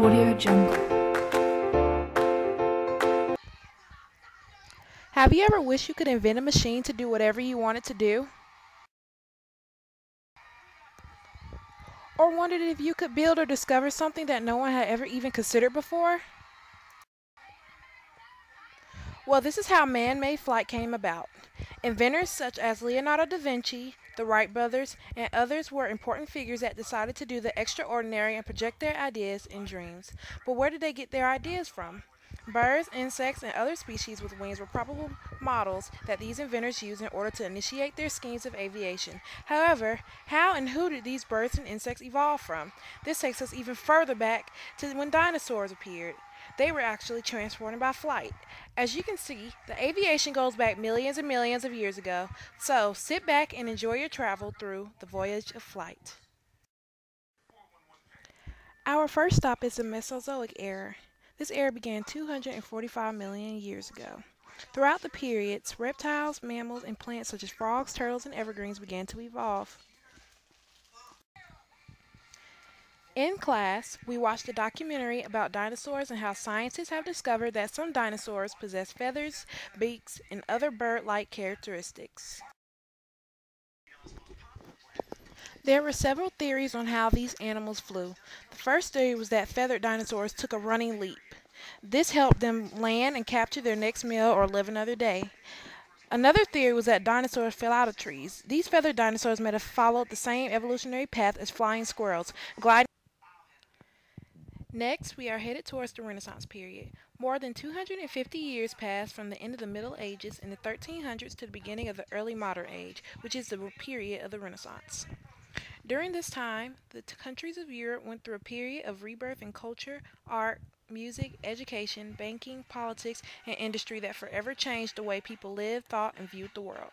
Audio Jungle. Have you ever wished you could invent a machine to do whatever you wanted to do? Or wondered if you could build or discover something that no one had ever even considered before? Well, this is how man-made flight came about. Inventors such as Leonardo da Vinci, the Wright brothers, and others were important figures that decided to do the extraordinary and project their ideas and dreams. But where did they get their ideas from? Birds, insects, and other species with wings were probable models that these inventors used in order to initiate their schemes of aviation. However, how and who did these birds and insects evolve from? This takes us even further back to when dinosaurs appeared. They were actually transported by flight. As you can see, the aviation goes back millions and millions of years ago, so sit back and enjoy your travel through the voyage of flight. Our first stop is the Mesozoic era. This era began 245 million years ago. Throughout the periods, reptiles, mammals, and plants such as frogs, turtles, and evergreens began to evolve. In class, we watched a documentary about dinosaurs and how scientists have discovered that some dinosaurs possess feathers, beaks, and other bird-like characteristics. There were several theories on how these animals flew. The first theory was that feathered dinosaurs took a running leap. This helped them land and capture their next meal or live another day. Another theory was that dinosaurs fell out of trees. These feathered dinosaurs may have followed the same evolutionary path as flying squirrels, gliding. Next, we are headed towards the Renaissance period. More than 250 years passed from the end of the Middle Ages in the 1300s to the beginning of the early modern age, which is the period of the Renaissance. During this time, the countries of Europe went through a period of rebirth in culture, art, music, education, banking, politics, and industry that forever changed the way people lived, thought, and viewed the world.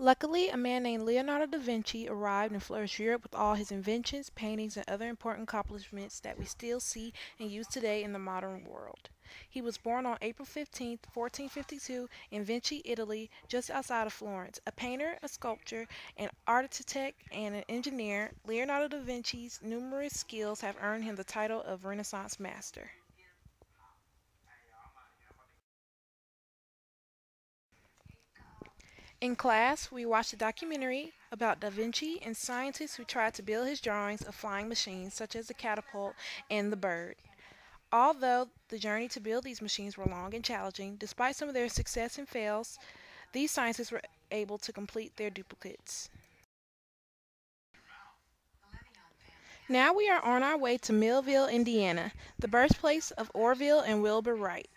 Luckily, a man named Leonardo da Vinci arrived and flourished Europe with all his inventions, paintings, and other important accomplishments that we still see and use today in the modern world. He was born on April 15, 1452, in Vinci, Italy, just outside of Florence. A painter, a sculptor, an architect, and an engineer, Leonardo da Vinci's numerous skills have earned him the title of Renaissance Master. In class, we watched a documentary about Da Vinci and scientists who tried to build his drawings of flying machines such as the catapult and the bird. Although the journey to build these machines were long and challenging, despite some of their success and fails, these scientists were able to complete their duplicates. Now we are on our way to Millville, Indiana, the birthplace of Orville and Wilbur Wright.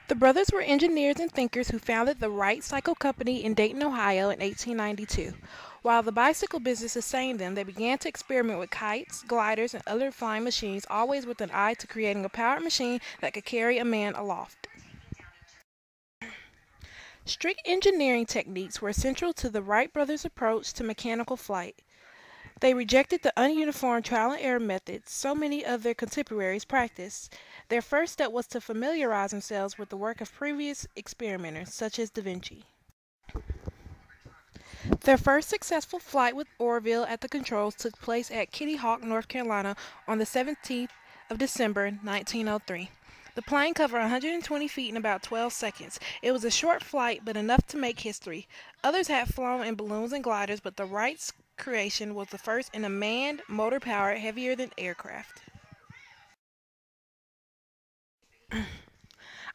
The brothers were engineers and thinkers who founded the Wright Cycle Company in Dayton, Ohio in 1892. While the bicycle business sustained them, they began to experiment with kites, gliders, and other flying machines, always with an eye to creating a powered machine that could carry a man aloft. Strict engineering techniques were central to the Wright brothers' approach to mechanical flight. They rejected the ununiform trial and error methods so many of their contemporaries practiced. Their first step was to familiarize themselves with the work of previous experimenters, such as Da Vinci. Their first successful flight with Orville at the controls took place at Kitty Hawk, North Carolina on the 17th of December, 1903. The plane covered 120 feet in about 12 seconds. It was a short flight, but enough to make history. Others had flown in balloons and gliders, but the Wrights' creation was the first in a manned, motor-powered, heavier-than aircraft.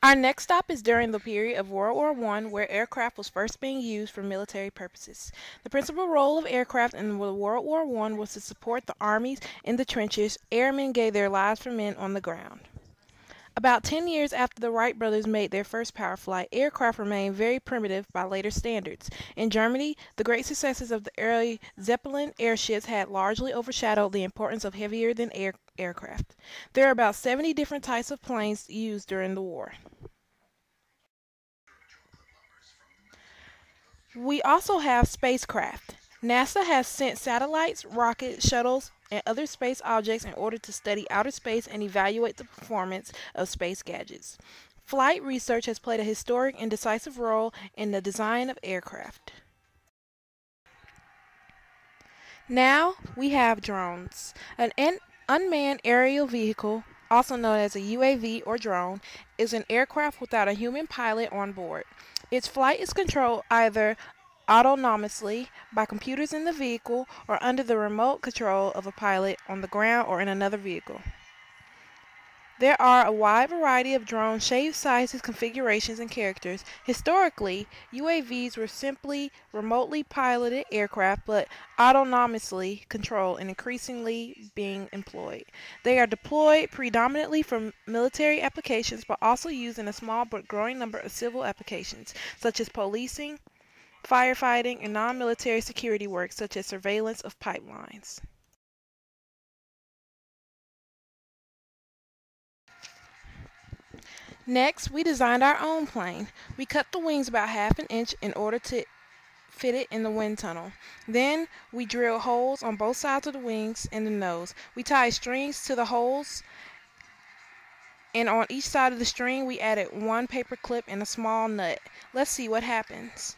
Our next stop is during the period of World War I, where aircraft was first being used for military purposes. The principal role of aircraft in World War I was to support the armies in the trenches. Airmen gave their lives for men on the ground. About 10 years after the Wright brothers made their first power flight, aircraft remained very primitive by later standards. In Germany, the great successes of the early Zeppelin airships had largely overshadowed the importance of heavier-than-air aircraft. There are about 70 different types of planes used during the war. We also have spacecraft. NASA has sent satellites, rockets, shuttles, and other space objects in order to study outer space and evaluate the performance of space gadgets. Flight research has played a historic and decisive role in the design of aircraft. Now we have drones. Unmanned aerial vehicle, also known as a UAV or drone, is an aircraft without a human pilot on board. Its flight is controlled either autonomously by computers in the vehicle or under the remote control of a pilot on the ground or in another vehicle. There are a wide variety of drone shapes, sizes, configurations, and characters. Historically, UAVs were simply remotely piloted aircraft, but autonomously controlled and increasingly being employed. They are deployed predominantly for military applications, but also used in a small but growing number of civil applications, such as policing, firefighting, and non-military security work, such as surveillance of pipelines. Next, we designed our own plane. We cut the wings about half an inch in order to fit it in the wind tunnel. Then we drilled holes on both sides of the wings and the nose. We tied strings to the holes, and on each side of the string we added one paper clip and a small nut. Let's see what happens.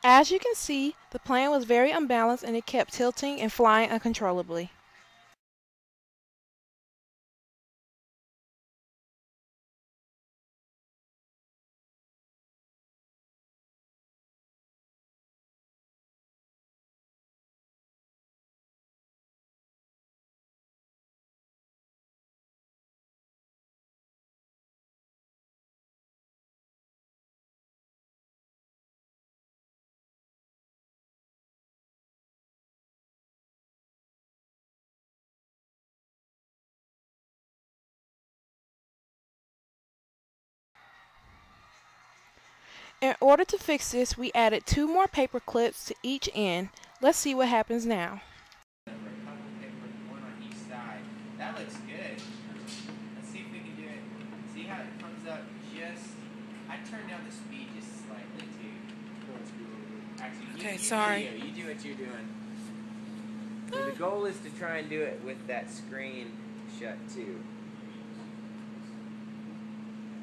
As you can see, the plane was very unbalanced and it kept tilting and flying uncontrollably. In order to fix this, we added two more paper clips to each end. Let's see what happens now. One on each side. That looks good. Let's see if we can do it. See how it comes up just. I turned down the speed just slightly too. Actually, Okay, you sorry. You do what you're doing. So the goal is to try and do it with that screen shut too.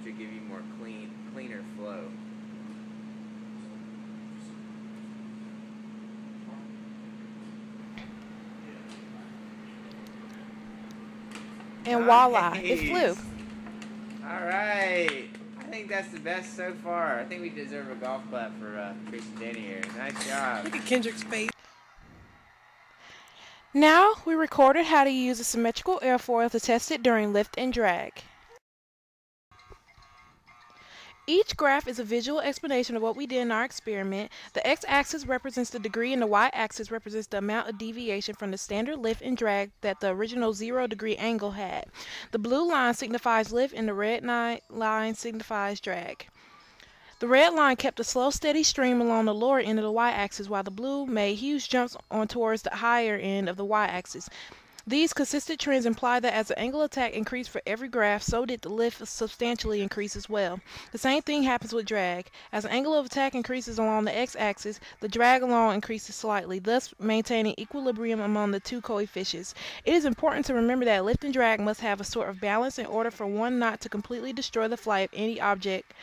Should give you more cleaner flow. And voila, it flew. Alright. I think that's the best so far. I think we deserve a golf clap for Trish and Danny here. Nice job. Look at Kendrick's face. Now we recorded how to use a symmetrical airfoil to test it during lift and drag. Each graph is a visual explanation of what we did in our experiment. The x-axis represents the degree and the y-axis represents the amount of deviation from the standard lift and drag that the original 0-degree angle had. The blue line signifies lift and the red line signifies drag. The red line kept a slow, steady stream along the lower end of the y-axis, while the blue made huge jumps on towards the higher end of the y-axis. These consistent trends imply that as the angle of attack increased for every graph, so did the lift substantially increase as well. The same thing happens with drag. As the angle of attack increases along the x-axis, the drag along increases slightly, thus maintaining equilibrium among the two coefficients. It is important to remember that lift and drag must have a sort of balance in order for one not to completely destroy the flight of any object.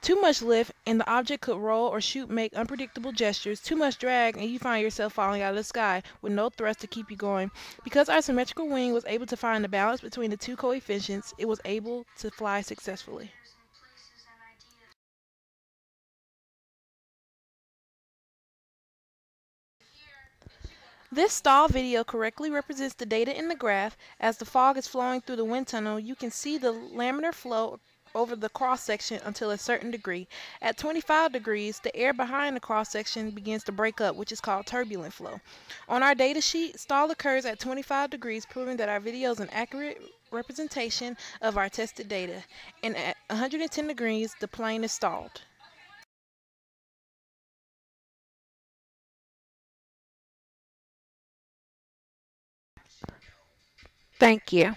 Too much lift and the object could roll or shoot, make unpredictable gestures. Too much drag and you find yourself falling out of the sky with no thrust to keep you going. Because our symmetrical wing was able to find the balance between the two coefficients, it was able to fly successfully. This stall video correctly represents the data in the graph. As the fog is flowing through the wind tunnel, you can see the laminar flow over the cross section until a certain degree. At 25 degrees, the air behind the cross section begins to break up, which is called turbulent flow. On our data sheet, stall occurs at 25 degrees, proving that our video is an accurate representation of our tested data. And at 110 degrees, the plane is stalled. Thank you.